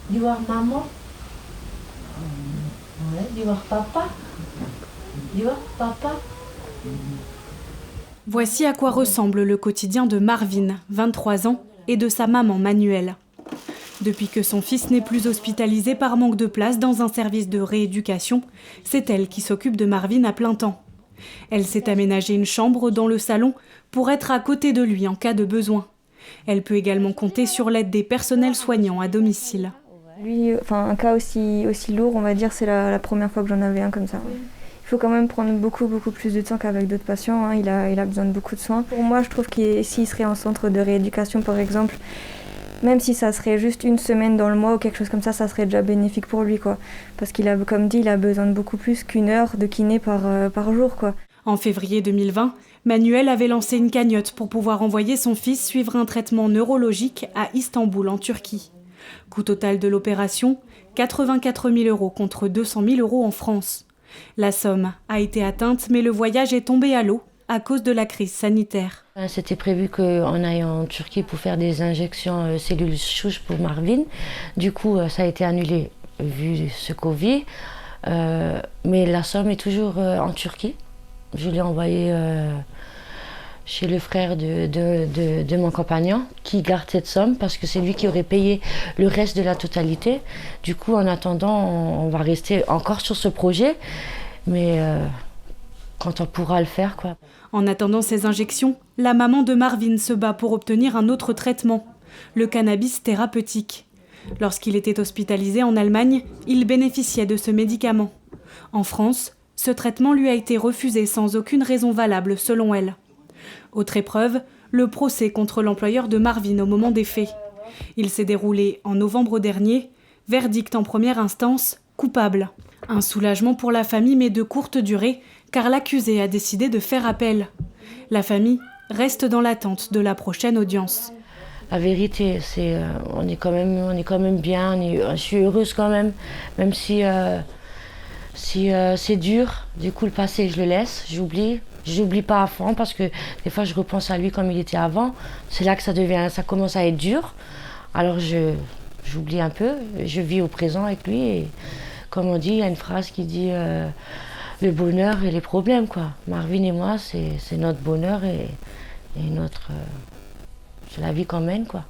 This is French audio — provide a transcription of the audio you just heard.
Dis voir maman. Ouais, dis voir papa. Dis voir papa. Voici à quoi ressemble le quotidien de Marvin, 23 ans, et de sa maman Manuelle. Depuis que son fils n'est plus hospitalisé par manque de place dans un service de rééducation, c'est elle qui s'occupe de Marvin à plein temps. Elle s'est aménagé une chambre dans le salon pour être à côté de lui en cas de besoin. Elle peut également compter sur l'aide des personnels soignants à domicile. Lui, un cas aussi lourd, on va dire, c'est la première fois que j'en avais un comme ça. Il faut quand même prendre beaucoup plus de temps qu'avec d'autres patients. Hein. Il a besoin de beaucoup de soins. Pour moi, je trouve que s'il serait en centre de rééducation, par exemple, même si ça serait juste une semaine dans le mois ou quelque chose comme ça serait déjà bénéfique pour lui, quoi. Parce qu'il a, comme dit, il a besoin de beaucoup plus qu'1 heure de kiné par jour, quoi. En février 2020, Manuel avait lancé une cagnotte pour pouvoir envoyer son fils suivre un traitement neurologique à Istanbul, en Turquie. Coût total de l'opération, 84 000 € contre 200 000 € en France. La somme a été atteinte, mais le voyage est tombé à l'eau à cause de la crise sanitaire. C'était prévu qu'on aille en Turquie pour faire des injections cellules souches pour Marvin. Du coup, ça a été annulé vu ce Covid. Mais la somme est toujours en Turquie. Je l'ai envoyé chez le frère de mon compagnon qui garde cette somme parce que c'est lui qui aurait payé le reste de la totalité. Du coup, en attendant, on va rester encore sur ce projet. Mais quand on pourra le faire, quoi. En attendant ces injections, la maman de Marvin se bat pour obtenir un autre traitement, le cannabis thérapeutique. Lorsqu'il était hospitalisé en Allemagne, il bénéficiait de ce médicament. En France, ce traitement lui a été refusé sans aucune raison valable selon elle. Autre épreuve, le procès contre l'employeur de Marvin au moment des faits. Il s'est déroulé en novembre dernier, verdict en première instance, coupable. Un soulagement pour la famille mais de courte durée, car l'accusé a décidé de faire appel. La famille reste dans l'attente de la prochaine audience. La vérité, c'est on est quand même bien, je suis heureuse quand même si c'est dur. Du coup, le passé, je le laisse, j'oublie pas à fond parce que des fois, je repense à lui comme il était avant. C'est là que ça commence à être dur. Alors, j'oublie un peu, je vis au présent avec lui et comme on dit, il y a une phrase qui dit le bonheur et les problèmes, quoi. Marvin et moi, c'est notre bonheur et notre... c'est la vie qu'on mène, quoi.